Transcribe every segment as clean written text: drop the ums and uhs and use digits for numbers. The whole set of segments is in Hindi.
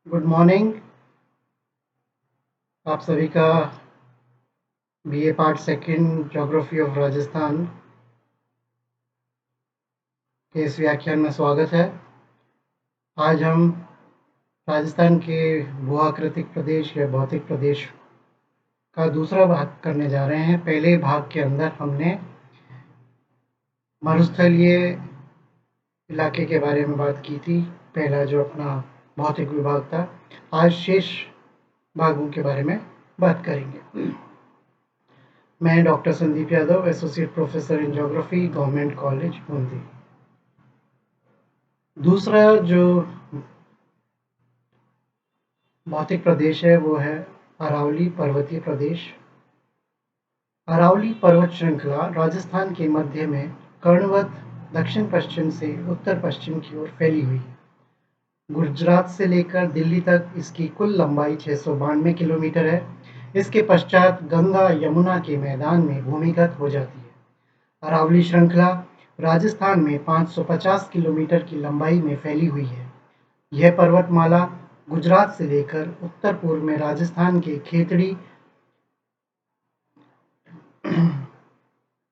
Good morning. आप सभी का BA part second geography of Rajasthan के इस व्याख्यान में स्वागत है। आज हम राजस्थान के भूआकृतिक प्रदेश या भौतिक प्रदेश का दूसरा भाग करने जा रहे हैं। पहले भाग के अंदर हमने मरुस्थलीय इलाके के बारे में बात की थी, पहला जो अपना भौतिक विभाग था। आज शेष भागों के बारे में बात करेंगे। मैं doctor Sandeep Yadav, associate professor in geography, government college Bundi. दूसरा जो भौतिक प्रदेश है वो है अरावली पर्वतीय प्रदेश। अरावली पर्वत श्रृंखला राजस्थान के मध्य में कर्णवत दक्षिण पश्चिम से उत्तर पश्चिम की ओर फैली हुई है। गुजरात से लेकर दिल्ली तक इसकी कुल लंबाई 692 किलोमीटर है। इसके पश्चात गंगा यमुना के मैदान में भूमिगत हो जाती है। अरावली श्रृंखला राजस्थान में 550 किलोमीटर की लंबाई में फैली हुई है। यह पर्वतमाला गुजरात से लेकर उत्तर पूर्व में राजस्थान के खेतड़ी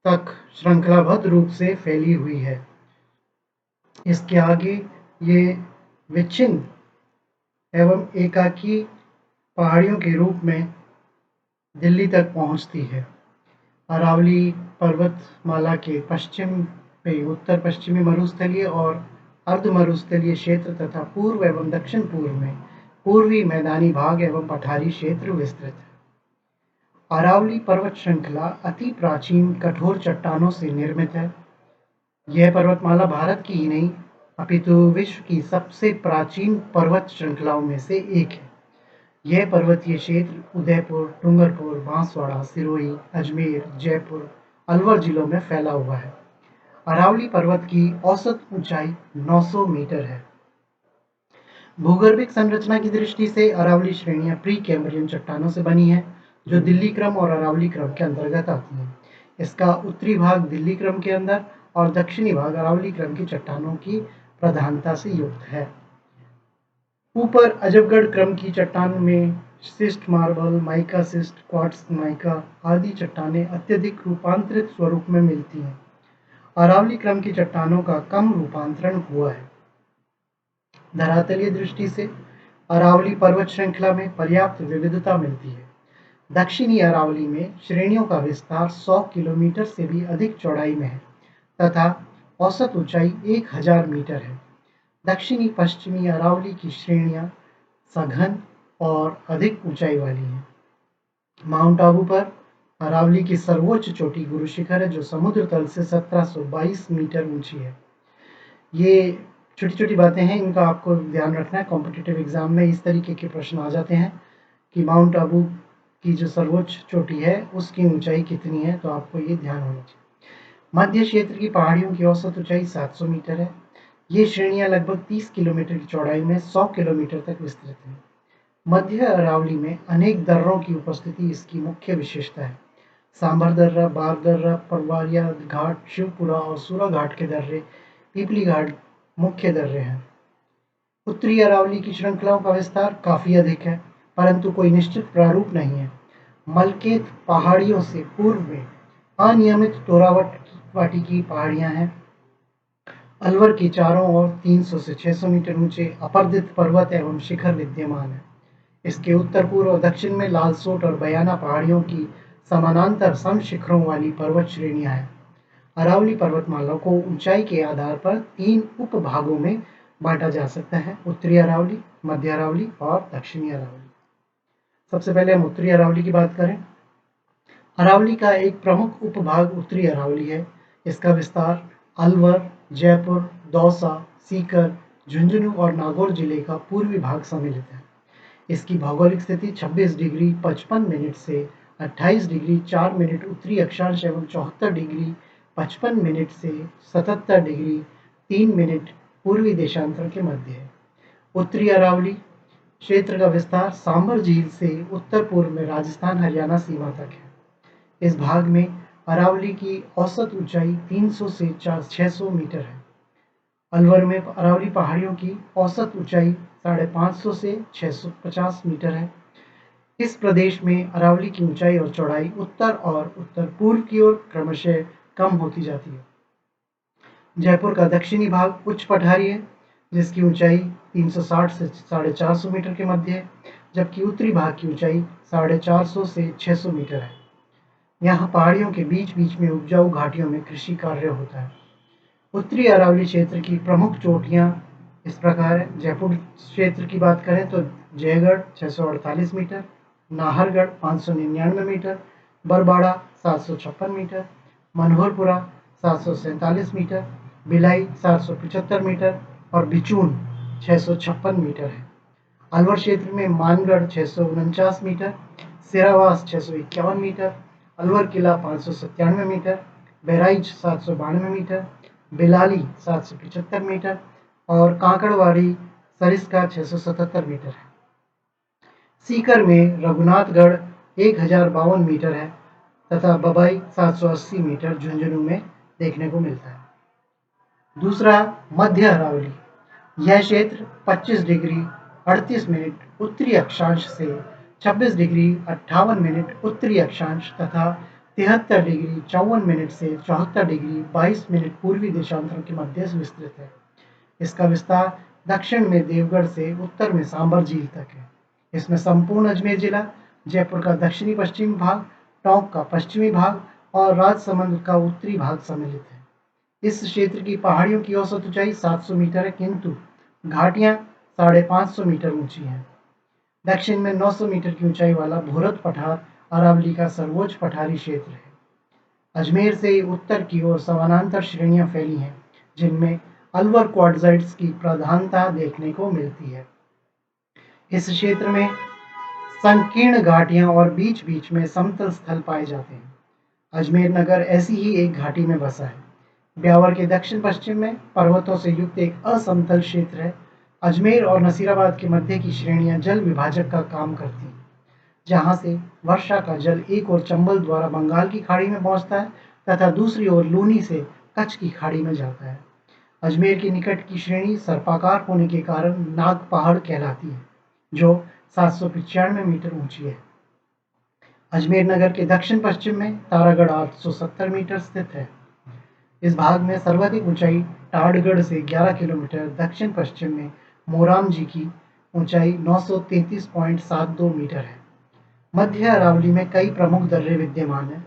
तक श्रृंखलाबद्ध रूप से फैली हुई है। इसके आगे ये विच्छिन्न एवं एकाकी पहाड़ियों के रूप में दिल्ली तक पहुंचती है। अरावली पर्वतमाला के पश्चिम में उत्तर पश्चिमी मरुस्थलीय और अर्ध मरुस्थलीय क्षेत्र तथा पूर्व एवं दक्षिण पूर्व में पूर्वी मैदानी भाग एवं पठारी क्षेत्र विस्तृत है। अरावली पर्वत श्रृंखला अति प्राचीन कठोर चट्टानों से निर्मित है। यह पर्वतमाला भारत की ही नहीं अपितु विश्व की सबसे प्राचीन पर्वत श्रृंखलाओं में से एक है। यह पर्वतीय क्षेत्र उदयपुर, डूंगरपुर, बांसवाड़ा, सिरोही, अजमेर, जयपुर, अलवर जिलों में फैला हुआ है। अरावली पर्वत की औसत ऊंचाई 900 मीटर है। भूगर्भिक संरचना की दृष्टि से अरावली श्रेणियां प्री कैम्ब्रियन चट्टानों से बनी है, जो दिल्ली क्रम और अरावली क्रम के अंतर्गत आती हैं। इसका उत्तरी भाग दिल्ली क्रम के अंदर और दक्षिणी भाग अरावली क्रम की चट्टानों की प्रधानता से युक्त है। ऊपर अजबगढ़ क्रम की चट्टान में cyst marble, mica cyst, quartz mica आदि चट्टानें अत्यधिक रूपांतरित स्वरूप में मिलती हैं। अरावली क्रम की चट्टानों का कम रूपांतरण हुआ है। धरातलीय दृष्टि से अरावली पर्वत श्रृंखला में पर्याप्त विविधता मिलती है। दक्षिणी अरावली में श्रेणियों का विस्तार 100 किलोमीटर से भी अधिक चौड़ाई में है तथा औसत ऊंचाई 1000 मीटर है। दक्षिणी पश्चिमी अरावली की श्रेणियां सघन और अधिक ऊंचाई वाली हैं। माउंट आबू पर अरावली की सर्वोच्च चोटी गुरु शिखर है, जो समुद्र तल से 1722 मीटर ऊंची है। ये छोटी छोटी बातें हैं, इनका आपको ध्यान रखना है। कॉम्पिटिटिव एग्जाम में इस तरीके के प्रश्न आ जाते हैं कि माउंट आबू की जो सर्वोच्च चोटी है उसकी ऊंचाई कितनी है, तो आपको ये ध्यान होना चाहिए। मध्य क्षेत्र की पहाड़ियों की औसत ऊंचाई 700 मीटर है। ये श्रेणियां लगभग 30 किलोमीटर की चौड़ाई में 100 किलोमीटर तक विस्तृत हैं। मध्य अरावली में अनेक दर्रों की उपस्थिति इसकी मुख्य विशेषता है। सांभर दर्रा, बार दर्रा, परवारिया घाट, शिवपुरा और सूरा घाट के दर्रे, पीपली घाट मुख्य दर्रे हैं। उत्तरी अरावली की श्रृंखलाओं का विस्तार काफी अधिक है, परंतु कोई निश्चित प्रारूप नहीं है। मलकेत पहाड़ियों से पूर्व में अनियमित तोरावट की पहाड़ियां हैं। अलवर के चारों ओर 300 से 600 मीटर ऊंचे अपर्दित पर्वत एवं शिखर विद्यमान है। इसके उत्तर पूर्व और दक्षिण में लालसोट और बयाना पहाड़ियों की समानांतर सम शिखरों वाली पर्वत श्रेणियां हैं। अरावली पर्वतमाला को ऊंचाई के आधार पर 3 उप भागों में बांटा जा सकता है: उत्तरी अरावली, मध्य अरावली और दक्षिणी अरावली। सबसे पहले हम उत्तरी अरावली की बात करें। अरावली का एक प्रमुख उपभाग उत्तरी अरावली है। इसका विस्तार अलवर, जयपुर, दौसा, सीकर, झुंझुनू और नागौर जिले का पूर्वी भाग सम्मिलित है। इसकी भौगोलिक स्थिति 26 डिग्री 55 मिनट से 28 डिग्री 4 मिनट उत्तरी अक्षांश एवं 74 डिग्री 55 मिनट से 77 डिग्री 3 मिनट पूर्वी देशांतर के मध्य है। उत्तरी अरावली क्षेत्र का विस्तार सांभर झील से उत्तर पूर्व में राजस्थान हरियाणा सीमा तक है। इस भाग में अरावली की औसत ऊंचाई 300 से 600 मीटर है। अलवर में अरावली पहाड़ियों की औसत ऊंचाई 550 से 650 मीटर है। इस प्रदेश में अरावली की ऊंचाई और चौड़ाई उत्तर और उत्तर पूर्व की ओर क्रमशः कम होती जाती है। जयपुर का दक्षिणी भाग उच्च पठारी है, जिसकी ऊंचाई 360 से 450 मीटर के मध्य है, जबकि उत्तरी भाग की ऊंचाई 450 से 600 मीटर है। यहाँ पहाड़ियों के बीच बीच में उपजाऊ घाटियों में कृषि कार्य होता है। उत्तरी अरावली क्षेत्र की प्रमुख चोटियाँ इस प्रकार है। जयपुर क्षेत्र की बात करें तो Jaigarh 648 metre, Nahargarh 599 metre, Barbada 756 metre, Manoharpura 747 metre, Bhilai 775 metre और बिचून 656 मीटर है। अलवर क्षेत्र में मानगढ़ 649 मीटर, सिरावास 651 मीटर, अलवर किला 597 metre, Bahraich 792 metre, Bilali 775 metre और कांकड़वाड़ी सरिस्का 677 मीटर है। सीकर में रघुनाथगढ़ 1052 मीटर है तथा बबाई 780 मीटर झुंझुनू में देखने को मिलता है। दूसरा, मध्य अरावली। यह क्षेत्र 25 डिग्री 38 मिनट उत्तरी अक्षांश से 26 डिग्री 58 मिनट उत्तरी अक्षांश तथा 73 डिग्री 54 मिनट से 74 डिग्री 22 मिनट पूर्वी देशांतर के मध्य से विस्तृत है। इसका विस्तार दक्षिण में देवगढ़ से उत्तर में सांबर झील तक है। इसमें संपूर्ण अजमेर जिला, जयपुर का दक्षिणी पश्चिमी भाग, टोंक का पश्चिमी भाग और राजसमंद का उत्तरी भाग सम्मिलित है। इस क्षेत्र की पहाड़ियों की औसत ऊंचाई 700 मीटर है, किंतु घाटियां 550 मीटर ऊंची हैं। दक्षिण में 900 मीटर की ऊंचाई वाला भूरत पठार अरावली का सर्वोच्च पठारी क्षेत्र है। अजमेर से उत्तर की ओर समानांतर श्रेणियां फैली हैं, जिनमें अलवर क्वार्टजाइट्स की प्रधानता देखने को मिलती है। इस क्षेत्र में संकीर्ण घाटियां और बीच बीच में समतल स्थल पाए जाते हैं। अजमेर नगर ऐसी ही एक घाटी में बसा है। ब्यावर के दक्षिण पश्चिम में पर्वतों से युक्त एक असमतल क्षेत्र है। अजमेर और नसीराबाद के मध्य की श्रेणियां जल विभाजक का काम करती हैं, जहां से वर्षा का जल एक ओर चंबल द्वारा बंगाल की खाड़ी में पहुंचता है तथा दूसरी ओर लूनी से कच्छ की खाड़ी में जाता है। अजमेर के निकट की श्रेणी सर्पाकार होने के कारण नाग पहाड़ कहलाती है, जो 795 मीटर ऊंची है। अजमेर नगर के दक्षिण पश्चिम में तारागढ़ 870 मीटर स्थित है। इस भाग में सर्वाधिक ऊंचाई टाड़गढ़ से 11 किलोमीटर, दक्षिण पश्चिम में मोराम जी की ऊंचाई 933.72 मीटर है। मध्य अरावली में कई प्रमुख दर्रे विद्यमान हैं।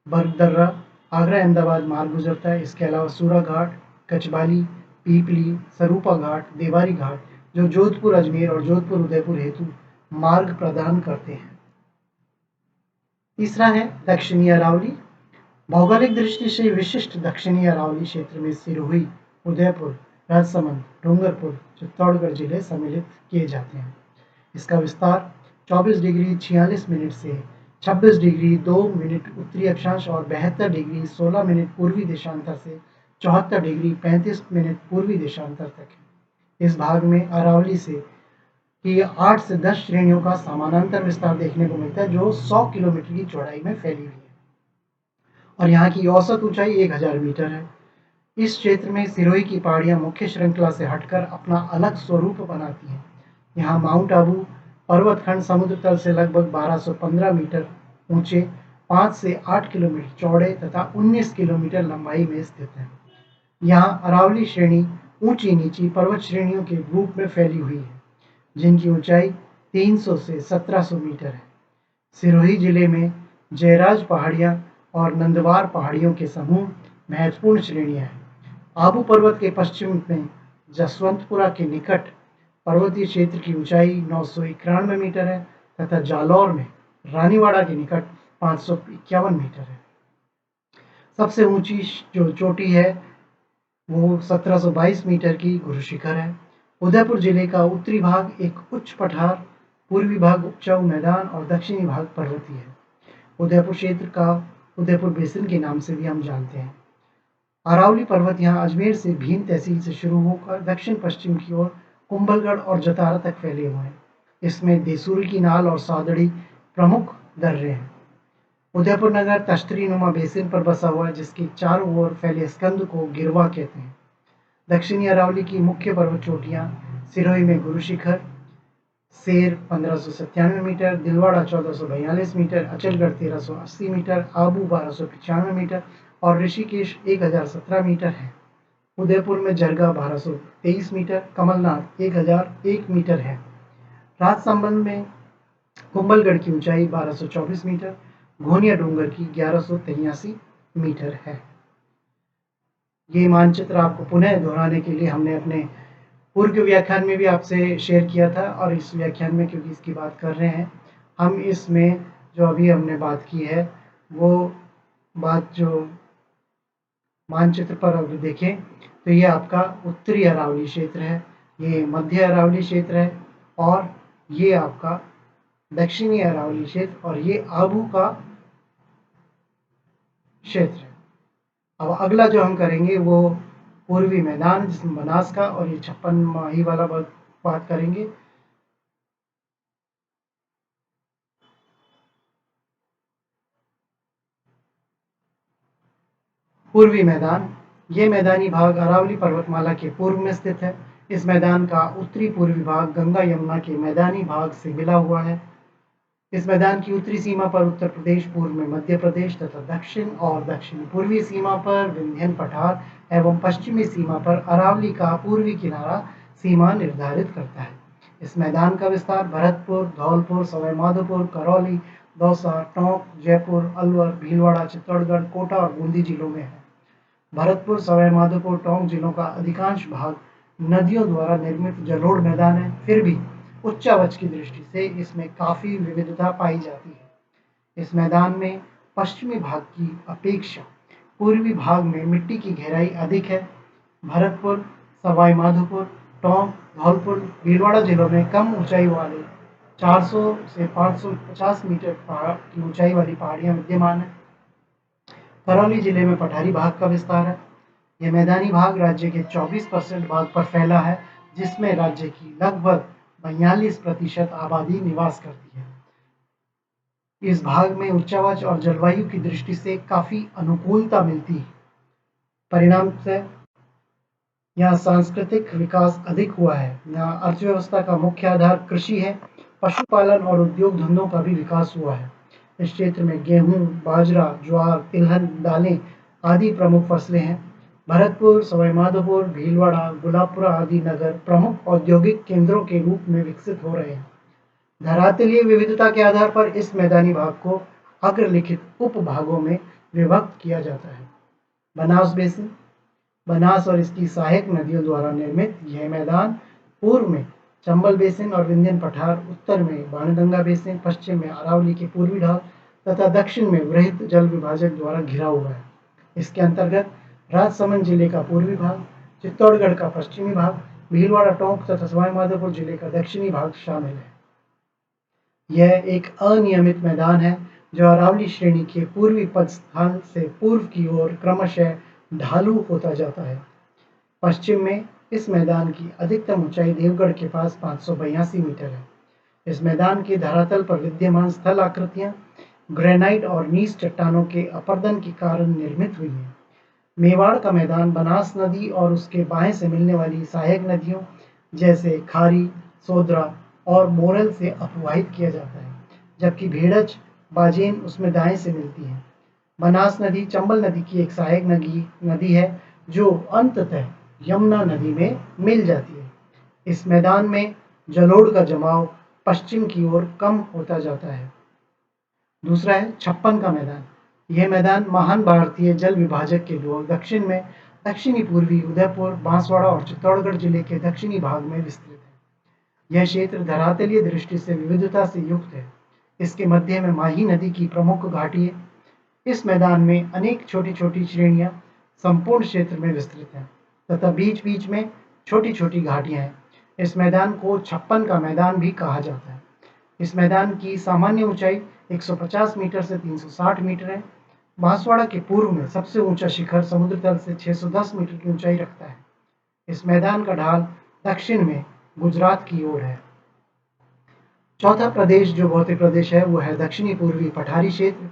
बर्ग दर्रा आगरा अहमदाबाद मार्ग गुजरता है। इसके अलावा सूरा घाट, कचबाली, पीपली, सरूपा घाट, देवारी घाट, जो जोधपुर अजमेर और जोधपुर उदयपुर हेतु मार्ग प्रदान करते हैं। तीसरा है दक्षिणी अरावली। भौगोलिक दृष्टि से विशिष्ट दक्षिणी अरावली क्षेत्र में सिरोही, उदयपुर, राजसमंद, डूंगरपुर, चित्तौड़गढ़ जिले सम्मिलित किए जाते हैं। इसका विस्तार 24 डिग्री 46 मिनट से 26 डिग्री 2 मिनट उत्तरी अक्षांश और 72 डिग्री 16 मिनट पूर्वी देशांतर से 74 डिग्री 35 मिनट पूर्वी देशांतर तक है। इस भाग में अरावली से कि 8 से 10 श्रेणियों का समानांतर विस्तार देखने को मिलता है, जो 100 किलोमीटर की चौड़ाई में फैली हुई है और यहाँ की औसत ऊंचाई 1000 मीटर है। इस क्षेत्र में सिरोही की पहाड़ियां मुख्य श्रृंखला से हटकर अपना अलग स्वरूप बनाती हैं। यहाँ माउंट आबू पर्वतखंड समुद्र तल से लगभग 1215 मीटर ऊंचे, 5 से 8 किलोमीटर चौड़े तथा 19 किलोमीटर लंबाई में स्थित है। यहाँ अरावली श्रेणी ऊंची नीची पर्वत श्रेणियों के रूप में फैली हुई है, जिनकी ऊंचाई 300 से 1700 मीटर है। सिरोही जिले में जयराज पहाड़ियां और नंदवार पहाड़ियों के समूह महत्वपूर्ण श्रेणियां हैं। आबू पर्वत के पश्चिम में जसवंतपुरा के निकट पर्वतीय क्षेत्र की ऊंचाई 991 मीटर है तथा जालौर में रानीवाड़ा के निकट 551 मीटर है। सबसे ऊंची जो चोटी है वो 1722 मीटर की गुरु शिखर है। उदयपुर जिले का उत्तरी भाग एक उच्च पठार, पूर्वी भाग उपजाऊ मैदान और दक्षिणी भाग पर्वतीय है। उदयपुर क्षेत्र का उदयपुर बेसिन के नाम से भी हम जानते हैं। अरावली पर्वत यहाँ अजमेर से भीम तहसील से शुरू होकर दक्षिण पश्चिम की ओर कुंभलगढ़ और जतारा तक फैले हुए हैं। इसमें देसूरी की नाल और सादड़ी प्रमुख दर्रे हैं। उदयपुर नगर तश्तरी नुमा बेसिन पर बसा हुआ है, जिसके चारों ओर फैले स्कंद को गिरवा कहते हैं। दक्षिणी अरावली की मुख्य पर्वत चोटियां सिरोही में गुरु Shikhar, Ser 1597 metre, Dilwara 1442 metre, Achalgarh 1380 metre, Abu 1295 metre और ऋषिकेश 1017 मीटर है। उदयपुर में जरगा 1223 मीटर, कमलनाथ 1001 मीटर है। राजसमंद में कुंभलगढ़ की ऊंचाई 1224 मीटर, घोनिया डूंगर की 1183 मीटर है। ये मानचित्र आपको पुनः दोहराने के लिए हमने अपने पूर्व के व्याख्यान में भी आपसे शेयर किया था और इस व्याख्यान में क्योंकि इसकी बात कर रहे हैं हम, इसमें जो अभी हमने बात की है वो बात जो मानचित्र पर अगर देखें तो ये आपका उत्तरी अरावली क्षेत्र है, ये मध्य अरावली क्षेत्र है और ये आपका दक्षिणी अरावली क्षेत्र और ये आबू का क्षेत्र है। अब अगला जो हम करेंगे वो पूर्वी मैदान जिसमें बनास का और ये 56 माही वाला बात करेंगे। पूर्वी मैदान, ये मैदानी भाग अरावली पर्वतमाला के पूर्व में स्थित है। इस मैदान का उत्तरी पूर्वी भाग गंगा यमुना के मैदानी भाग से मिला हुआ है। इस मैदान की उत्तरी सीमा पर उत्तर प्रदेश, पूर्व में मध्य प्रदेश तथा दक्षिण और दक्षिण पूर्वी सीमा पर विंध्यन पठार एवं पश्चिमी सीमा पर अरावली का पूर्वी किनारा सीमा निर्धारित करता है। इस मैदान का विस्तार भरतपुर, धौलपुर, सवाईमाधोपुर, करौली, दौसा, टोंक, जयपुर, अलवर, भीलवाड़ा, चित्तौड़गढ़, कोटा और बूंदी जिलों में है। भरतपुर, सवाईमाधोपुर, टोंक जिलों का अधिकांश भाग नदियों द्वारा निर्मित जलोढ़ मैदान है, फिर भी उच्चावच की दृष्टि से इसमें काफी विविधता पाई जाती है। इस मैदान में पश्चिमी भाग की अपेक्षा पूर्वी भाग में मिट्टी की गहराई अधिक है। भरतपुर, सवाईमाधोपुर, टोंक, धौलपुर, भीलवाड़ा जिलों में कम ऊंचाई वाले 400 से 550 मीटर की ऊंचाई वाली पहाड़ियां विद्यमान है। करौली जिले में पठारी भाग का विस्तार है। यह मैदानी भाग राज्य के 24% भाग पर फैला है, जिसमें राज्य की लगभग 42% आबादी निवास करती है। इस भाग में उच्चावच और जलवायु की दृष्टि से काफी अनुकूलता मिलती है। परिणाम से यहाँ सांस्कृतिक विकास अधिक हुआ है। यहाँ अर्थव्यवस्था का मुख्य आधार कृषि है, पशुपालन और उद्योग धंधों का भी विकास हुआ है। इस क्षेत्र में गेहूं, बाजरा, ज्वार, तिलहन, दालें आदि प्रमुख फसलें हैं। भरतपुर, सवाईमाधोपुर, भीलवाड़ा, गुलाबपुरा आदि नगर प्रमुख औद्योगिक केंद्रों के रूप में विकसित हो रहे हैं। धरातलीय विविधता के आधार पर इस मैदानी भाग को अग्रलिखित उप भागों में विभक्त किया जाता है। बनास बेसिन, बनास और इसकी सहायक नदियों द्वारा निर्मित यह मैदान पूर्व में चंबल बेसिन और विंध्यन पठार, उत्तर में बाणगंगा बेसिन, पश्चिम में अरावली के पूर्वी ढाल तथा दक्षिण में वृहत जल विभाजक द्वारा घिरा हुआ है। इसके अंतर्गत राजसमंद जिले का पूर्वी भाग, चित्तौड़गढ़ का पश्चिमी भाग, भीलवाड़ा, टोंक तथा सवाईमाधोपुर जिले का दक्षिणी भाग शामिल है। यह एक अनियमित मैदान है जो अरावली श्रेणी के पूर्वी पद स्थान से पूर्व की ओर क्रमशः ढालू होता जाता है। पश्चिम में इस मैदान की अधिकतम ऊंचाई देवगढ़ के पास 582 मीटर है। इस मैदान के धरातल पर विद्यमान स्थल आकृतियां ग्रेनाइट और नीस चट्टानों के अपर्दन के कारण निर्मित हुई हैं। मेवाड़ का मैदान बनास नदी और उसके बाएं से मिलने वाली सहायक नदियों जैसे खारी, सोदरा और मोरल से अपवाहित किया जाता है, जबकि भेड़च, बाजेन उसमें दाएं से मिलती है। बनास नदी चंबल नदी की एक सहायक नदी है जो अंततः यमुना नदी में मिल जाती है। इस मैदान में जलोढ़ का जमाव पश्चिम की ओर कम होता जाता है। दूसरा है 56 का मैदान। यह मैदान महान भारतीय जल विभाजक के दक्षिण में दक्षिणी पूर्वी उदयपुर, बांसवाड़ा और चित्तौड़गढ़ जिले के दक्षिणी भाग में विस्तृत है। यह क्षेत्र धरातलीय दृष्टि से विविधता से युक्त है। इसके मध्य में माही नदी की प्रमुख घाटी है। इस मैदान में अनेक छोटी छोटी श्रेणियां संपूर्ण क्षेत्र में विस्तृत हैं तथा बीच बीच में छोटी छोटी घाटियां हैं। इस मैदान को 56 का मैदान भी कहा जाता है। इस मैदान की सामान्य ऊंचाई 150 मीटर से 360 मीटर है। बांसवाड़ा के पूर्व में सबसे ऊंचा शिखर समुद्र तल से 610 मीटर की ऊंचाई रखता है। इस मैदान का ढाल दक्षिण में गुजरात की ओर है। चौथा प्रदेश जो भौतिक प्रदेश है वो है दक्षिणी पूर्वी पठारी क्षेत्र।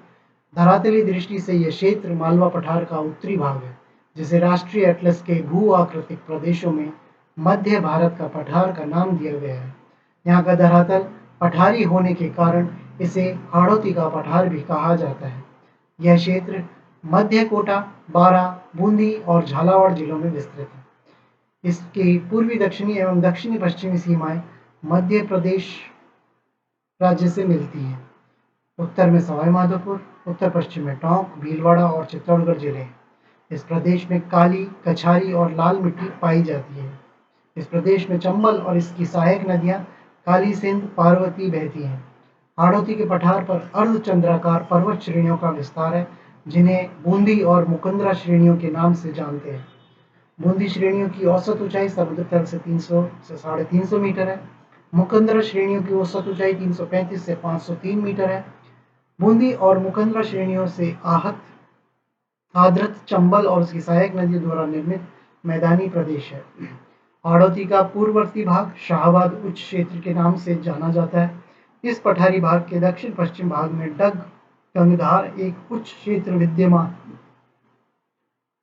धरातली दृष्टि से यह क्षेत्र मालवा पठार का उत्तरी भाग है। जिसे राष्ट्रीय एटलस के भू आकृतिक प्रदेशों में मध्य भारत का पठार का नाम दिया गया है। यहाँ का धरातल पठारी होने के कारण इसे हाड़ौती का पठार भी कहा जाता है। यह क्षेत्र मध्य कोटा, बारा, बूंदी और झालावाड़ जिलों में विस्तृत है। इसकी पूर्वी दक्षिणी एवं दक्षिणी पश्चिमी सीमाएं मध्य प्रदेश राज्य से मिलती हैं। उत्तर में सवाई माधोपुर, उत्तर पश्चिम में टोंक, भीलवाड़ा और चित्तौड़गढ़ जिले हैं। इस प्रदेश में काली, कछारी और लाल मिट्टी पाई जाती है। इस प्रदेश में चंबल और इसकी सहायक नदियां काली सिंध, पार्वती बहती हैं। हाड़ौती के पठार पर अर्धचंद्राकार पर्वत श्रेणियों का विस्तार है, जिन्हें बूंदी और मुकुंदरा श्रेणियों के नाम से जानते हैं। बूंदी श्रेणियों की औसत ऊंचाई समुद्र तल से 300 से 350 मीटर है। मुकुंदरा श्रेणियों की औसत ऊंचाई 335 से 503 मीटर है। बूंदी और मुकुंदरा श्रेणियों से आहत आद्रत चंबल और उसकी सहायक नदियों द्वारा निर्मित मैदानी प्रदेश है। हाड़ौती का पूर्ववर्ती भाग शाहबाद उच्च क्षेत्र के नाम से जाना जाता है। इस पठारी भाग के दक्षिण पश्चिम भाग में गंगधार एक उच्च क्षेत्र विद्यमान।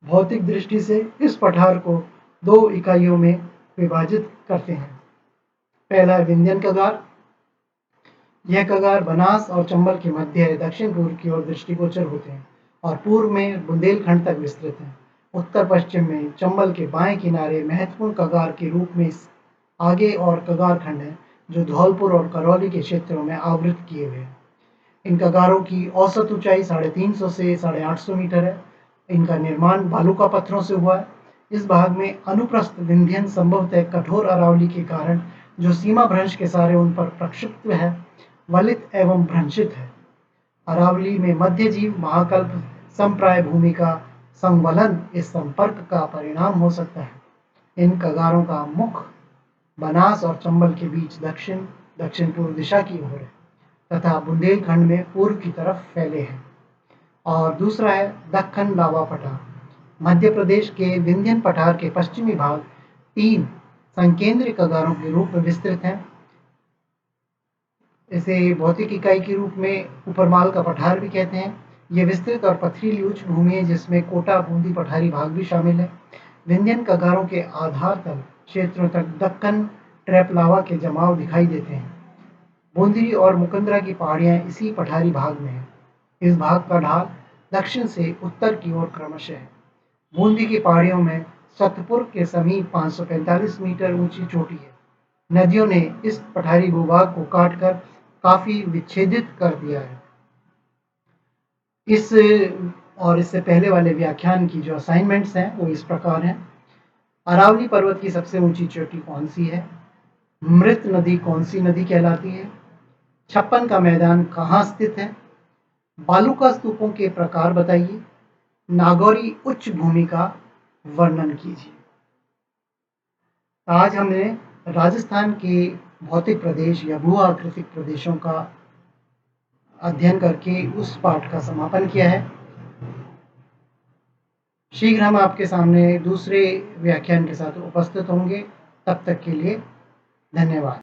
भौतिक दृष्टि से इस पठार को दो इकाइयों में विभाजित करते हैं। पहला है विंध्यन कगार। यह कगार बनास और चंबल के मध्य दक्षिण पूर्व की ओर दृष्टिगोचर होते हैं और पूर्व में बुंदेलखंड तक विस्तृत हैं। उत्तर पश्चिम में चंबल के बाएं किनारे महत्वपूर्ण कगार के रूप में आगे और कगार खंड है, जो धौलपुर और करौली के क्षेत्रों में आवृत किए हुए हैं। इन कगारों की औसत ऊंचाई 350 से 850 मीटर है। इनका निर्माण बालुका पत्थरों से हुआ है। इस भाग में अनुप्रस्थ विंध्यन संभवतः कठोर अरावली के कारण, जो सीमा भ्रंश के सारे उन पर प्रक्षिप्त है, वलित एवं भ्रंशित है। अरावली में मध्य जीव महाकल्प संप्राय भूमि का संवलन इस संपर्क का परिणाम हो सकता है। इन कगारों का मुख बनास और चंबल के बीच दक्षिण पूर्व दिशा की ओर है तथा बुंदेलखंड में पूर्व की तरफ फैले हैं। और दूसरा है दक्कन लावा पठार। मध्य प्रदेश के विंध्यन पठार के पश्चिमी भाग 3 संकेंद्रित कगारों के रूप में विस्तृत हैं। इसे भौतिक इकाई के रूप में ऊपरमाल का पठार भी कहते हैं। यह विस्तृत और पथरीली उच्च भूमि है, जिसमें कोटा बूंदी पठारी भाग भी शामिल है। विंध्यन कगारों के आधार तल क्षेत्रों तक दक्कन ट्रैप लावा के जमाव दिखाई देते हैं। बूंदी और मुकुंदरा की पहाड़ियां इसी पठारी भाग में है। इस भाग का ढाल दक्षिण से उत्तर की ओर क्रमशः है। बूंदी की पहाड़ियों में सतपुर के समीप 545 मीटर ऊंची चोटी है। नदियों ने इस पठारी भूभाग को काटकर काफी विच्छेदित कर दिया है। इससे पहले वाले व्याख्यान की जो असाइनमेंट्स हैं वो इस प्रकार हैं। अरावली पर्वत की सबसे ऊंची चोटी कौन सी है? मृत नदी कौन सी नदी कहलाती है? छप्पन का मैदान कहाँ स्थित है? बालुका स्तूपों के प्रकार बताइए। नागौरी उच्च भूमि का वर्णन कीजिए। आज हमने राजस्थान के भौतिक प्रदेश या भू आकृतिक प्रदेशों का अध्ययन करके उस पाठ का समापन किया है। शीघ्र हम आपके सामने दूसरे व्याख्यान के साथ उपस्थित होंगे। तब तक के लिए धन्यवाद।